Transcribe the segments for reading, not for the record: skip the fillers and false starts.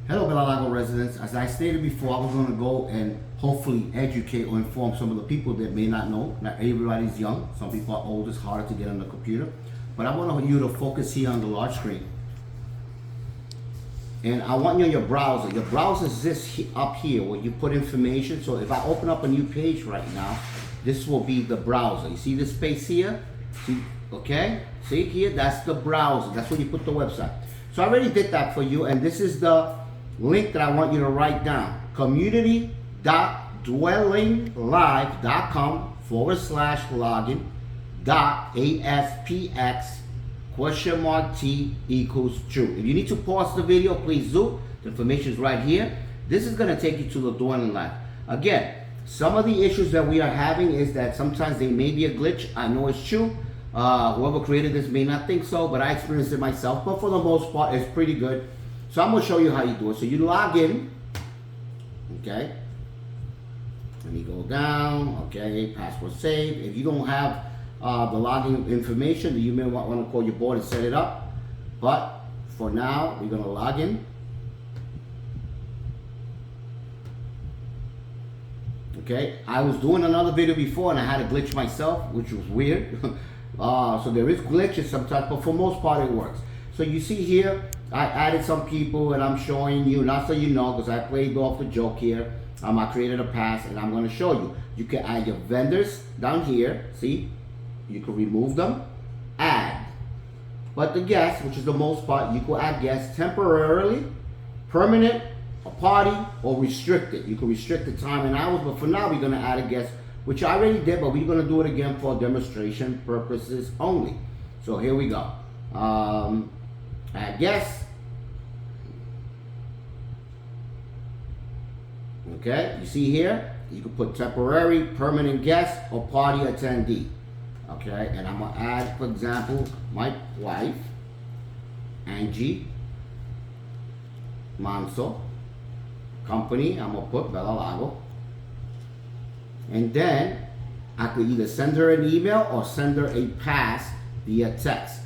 Hello, Bellalago residents. As I stated before, I was going to go and hopefully educate or inform some of the people that may not know. Not everybody's young. Some people are old. It's harder to get on the computer. But I want you to focus here on the large screen. And I want you on your browser. Your browser is this up here where you put information. So if I open up a new page right now, this will be the browser. You see this space here? See, okay? See here? That's the browser. That's where you put the website. So I already did that for you, and this is the link that I want you to write down. community.dwellinglive.com/login.aspx?t=true. If you need to pause the video, please do. The information is right here. This is going to take you to the dwelling live. Again, some of the issues that we are having is that sometimes there may be a glitch. I know it's true. Whoever created this may not think so, but I experienced it myself. But for the most part, it's pretty good. So I'm going to show you how you do it. So you log in. Okay. Let me go down. Okay. Password saved. If you don't have the login information, then you may want to call your board and set it up. But for now, we're going to log in. Okay. I was doing another video before and I had a glitch myself, which was weird. So there is glitches sometimes, but for most part it works. So you see here, I added some people and I'm showing you, not so you know, because I played off the joke here. I created a pass and I'm going to show you. You can add your vendors down here. See, you can remove them, add. But the guests, which is the most part, you can add guests temporarily, permanent, a party, or restricted. You can restrict the time and hours, but for now we're going to add a guest, which I already did, but we're going to do it again for demonstration purposes only. So here we go. Add guests. Okay, you see here, you can put temporary, permanent guest, or party attendee. Okay, and I'm going to add, for example, my wife, Angie Manso. Company, I'm going to put Bellalago. And then I could either send her an email or send her a pass via text.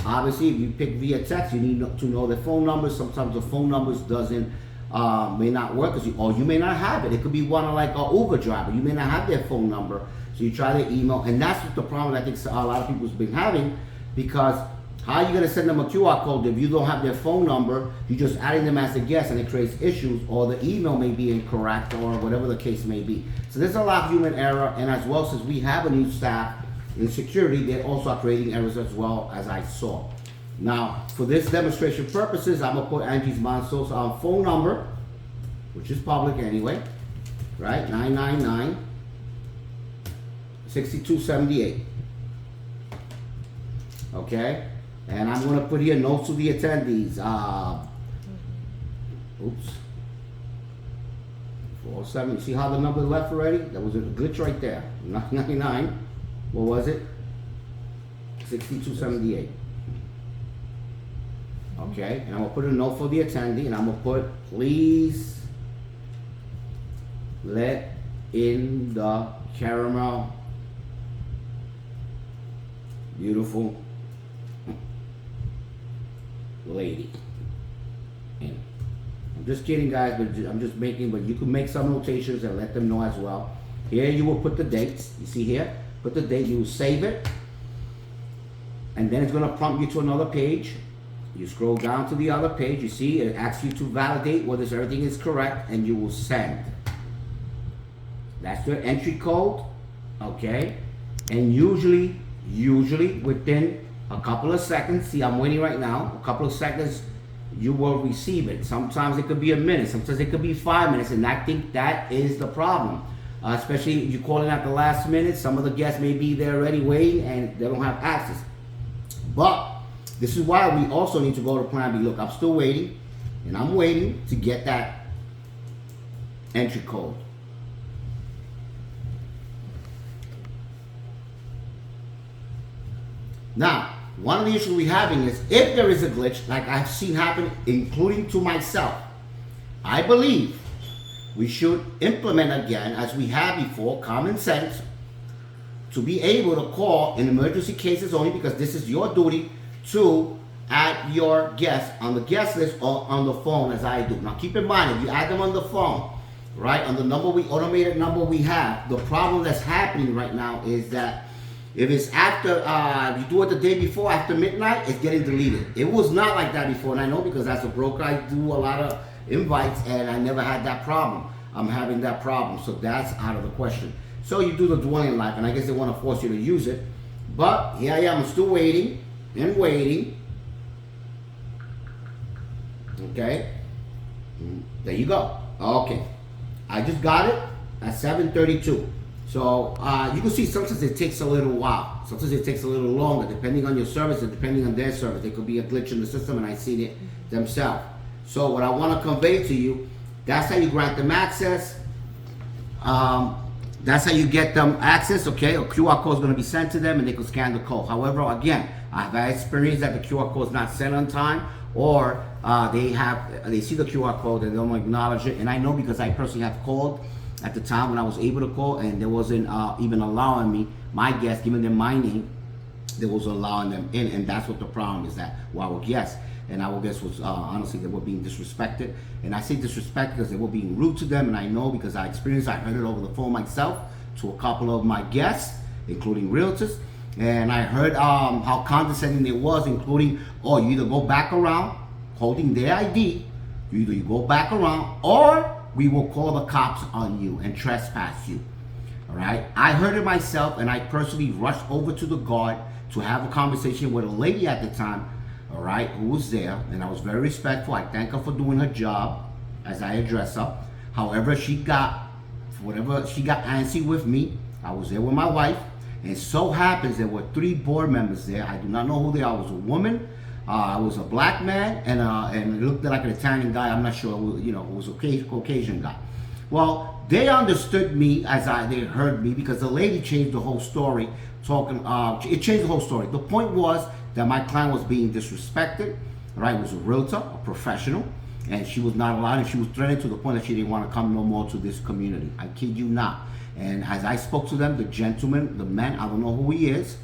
Obviously, if you pick via text, you need to know the phone numbers. Sometimes the phone numbers may not work, or you may not have it. It could be one like an Uber driver. You may not have their phone number, so you try their email, and that's what the problem I think a lot of people's been having, because how are you going to send them a QR code if you don't have their phone number? You're just adding them as a guest, and it creates issues, or the email may be incorrect, or whatever the case may be. So there's a lot of human error, and as well, since we have a new staff in security, they also are creating errors as well, as I saw. Now, for this demonstration purposes, I'm going to put Angie's Manso's phone number, which is public anyway, right? 999-6278. Okay? And I'm going to put here notes to the attendees. Oops. 407. You see how the number left already? That was a glitch right there. 999. What was it? 6278. Okay. And I'm going to put a note for the attendee. And I'm going to put, please let in the caramel beautiful lady. And I'm just kidding, guys, but I'm just making, but you can make some notations and let them know as well. Here you will put the dates. You see here? Put the date, you will save it. And then it's going to prompt you to another page. You scroll down to the other page. You see, it asks you to validate whether everything is correct, and you will send. That's the entry code. Okay? And usually within a couple of seconds, see, I'm waiting right now, a couple of seconds, you will receive it. Sometimes it could be a minute, sometimes it could be 5 minutes, and I think that is the problem. Especially if you call in at the last minute, some of the guests may be there already waiting and they don't have access. But this is why we also need to go to Plan B. Look, I'm still waiting, and I'm waiting to get that entry code. Now, one of the issues we're having is if there is a glitch, like I've seen happen, including to myself, I believe we should implement again, as we have before, common sense, to be able to call in emergency cases only, because this is your duty to add your guest on the guest list or on the phone as I do. Now keep in mind, if you add them on the phone, right, on the automated number we have, the problem that's happening right now is that if it's after, you do it the day before, after midnight, it's getting deleted. It was not like that before, and I know because as a broker, I do a lot of invites, and I never had that problem. I'm having that problem, so that's out of the question. So you do the dwelling life, and I guess they want to force you to use it. But here I am, I'm still waiting and waiting. Okay, there you go. Okay, I just got it at 7:32. So you can see sometimes it takes a little while. Sometimes it takes a little longer, depending on your service and depending on their service. There could be a glitch in the system, and I seen it themselves. So what I want to convey to you, that's how you grant them access. That's how you get them access, okay? A QR code is going to be sent to them, and they can scan the code. However, again, I've had experience that the QR code is not sent on time, or they see the QR code and they don't acknowledge it. And I know because I personally have called at the time when I was able to call, and there wasn't even allowing me, my guests, giving them my name, there was allowing them in, and that's what the problem is, that our guests, and our guests was honestly, they were being disrespected. And I say disrespect because they were being rude to them, and I know because I experienced, I heard it over the phone myself to a couple of my guests, including realtors, and I heard how condescending it was, including, oh, you either go back around holding their ID, you go back around, or we will call the cops on you and trespass you. All right, I heard it myself, and I personally rushed over to the guard to have a conversation with a lady at the time, all right, who was there, and I was very respectful. I thank her for doing her job as I address her. However, she got antsy with me. I was there with my wife, and so happens there were 3 board members there. I do not know who they are. I was a woman, I was a black man, and it looked like an Italian guy. I'm not sure, it was a Caucasian guy. Well, they understood me as they heard me, because the lady changed the whole story. It changed the whole story. The point was that my client was being disrespected, right? It was a realtor, a professional, and she was not allowed, and she was threatened to the point that she didn't want to come no more to this community. I kid you not. And as I spoke to them, the gentleman, the man, I don't know who he is,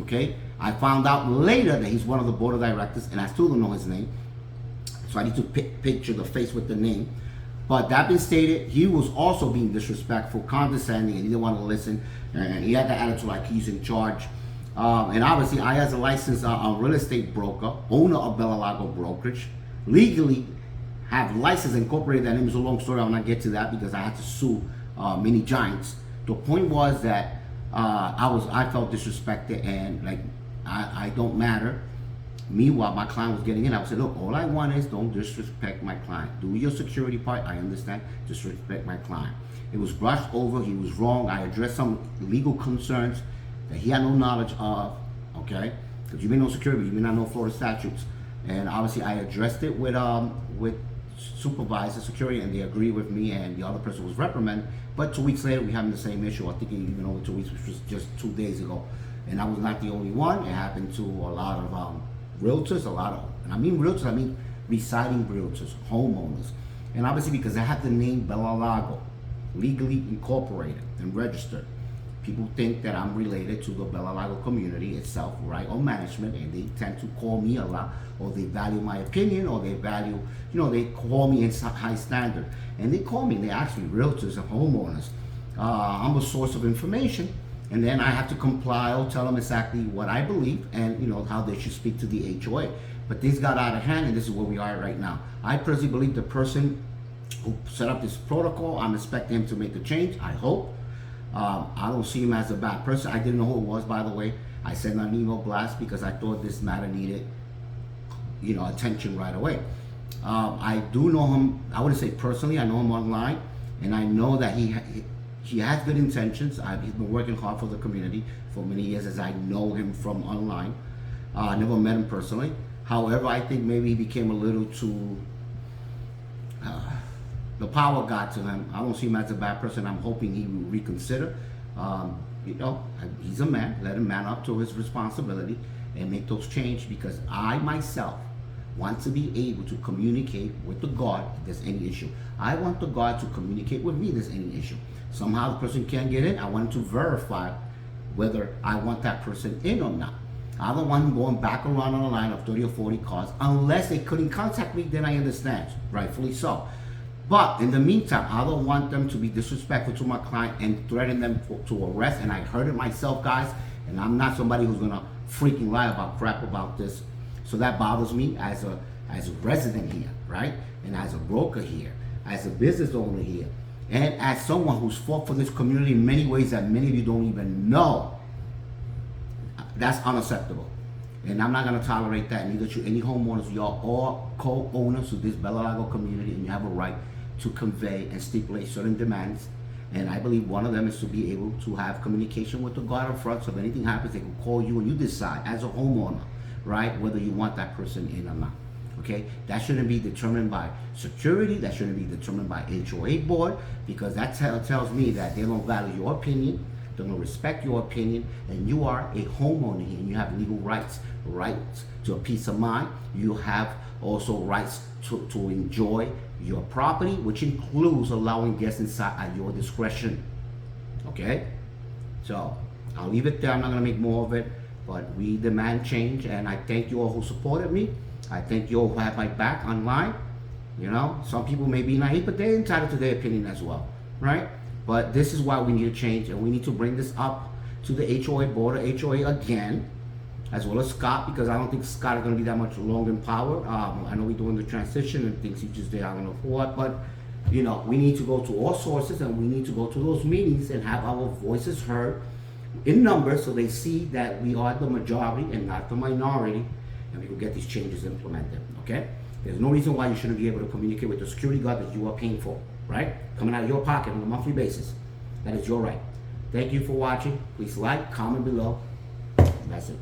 okay? I found out later that he's one of the board of directors, and I still don't know his name. So I need to picture the face with the name. But that being stated, he was also being disrespectful, condescending, and he didn't want to listen. And he had the attitude like he's in charge. And obviously, I, as a licensed real estate broker, owner of Bellalago Brokerage, legally have license incorporated. That name is a long story. I'll not get to that because I had to sue many giants. The point was that I felt disrespected, and like I don't matter. Meanwhile, my client was getting in. I would say, look, all I want is don't disrespect my client. Do your security part. I understand. Disrespect my client. It was brushed over. He was wrong. I addressed some legal concerns that he had no knowledge of. Okay, because you may know security, you may not know Florida statutes. And obviously, I addressed it with supervisor security, and they agreed with me. And the other person was reprimanded. But 2 weeks later, we having the same issue. I think even over 2 weeks, which was just 2 days ago. And I was not the only one. It happened to a lot of realtors, and I mean realtors, I mean residing realtors, homeowners. And obviously because I have the name Bellalago legally incorporated and registered, people think that I'm related to the Bellalago community itself, right, or management, and they tend to call me a lot, or they value my opinion, or they value, they call me in high standard. And they call me, they ask me, realtors and homeowners. I'm a source of information. And then I have to comply or tell them exactly what I believe and how they should speak to the HOA. But this got out of hand, and this is where we are right now. I personally believe the person who set up this protocol, I'm expecting him to make a change, I hope. I don't see him as a bad person. I didn't know who it was, by the way. I sent an email blast because I thought this matter needed attention right away. I do know him, I wouldn't say personally, I know him online, and I know that he has good intentions. He's been working hard for the community for many years, as I know him from online. I never met him personally. However, I think maybe he became a little too, the power got to him. I don't see him as a bad person. I'm hoping he will reconsider. He's a man. Let him man up to his responsibility and make those changes, because I myself want to be able to communicate with the guard if there's any issue. I want the guard to communicate with me if there's any issue. Somehow the person can't get in. I want to verify whether I want that person in or not. I'm the one going back around on the line of 30 or 40 cars. Unless they couldn't contact me, then I understand, rightfully so. But in the meantime, I don't want them to be disrespectful to my client and threaten them to arrest. And I heard it myself, guys. And I'm not somebody who's gonna freaking lie about crap about this. So that bothers me as a resident here, right? And as a broker here, as a business owner here, and as someone who's fought for this community in many ways that many of you don't even know. That's unacceptable. And I'm not going to tolerate that. Neither should any homeowners. You are all co-owners of this Bellalago community, and you have a right to convey and stipulate certain demands. And I believe one of them is to be able to have communication with the guard up front, so if anything happens, they can call you and you decide as a homeowner, right, whether you want that person in or not. Okay, that shouldn't be determined by security. That shouldn't be determined by HOA board, because that tells me that they don't value your opinion, they don't respect your opinion, and you are a homeowner here, and you have legal rights to a peace of mind. You have also rights to enjoy your property, which includes allowing guests inside at your discretion. Okay, so I'll leave it there. I'm not going to make more of it, but we demand change, and I thank you all who supported me. I think you all have my back online. You know, some people may be naive, but they're entitled to their opinion as well, right? But this is why we need to change, and we need to bring this up to the HOA board, or HOA again, as well as Scott, because I don't think Scott is going to be that much longer in power. I know we're doing the transition and things he just did, I don't know for what, but you know, we need to go to all sources, and we need to go to those meetings and have our voices heard in numbers, so they see that we are the majority and not the minority, and we will get these changes implemented. Okay, there's no reason why you shouldn't be able to communicate with the security guard that you are paying for, right, coming out of your pocket on a monthly basis. That is your right. Thank you for watching. Please like, comment below. That's it.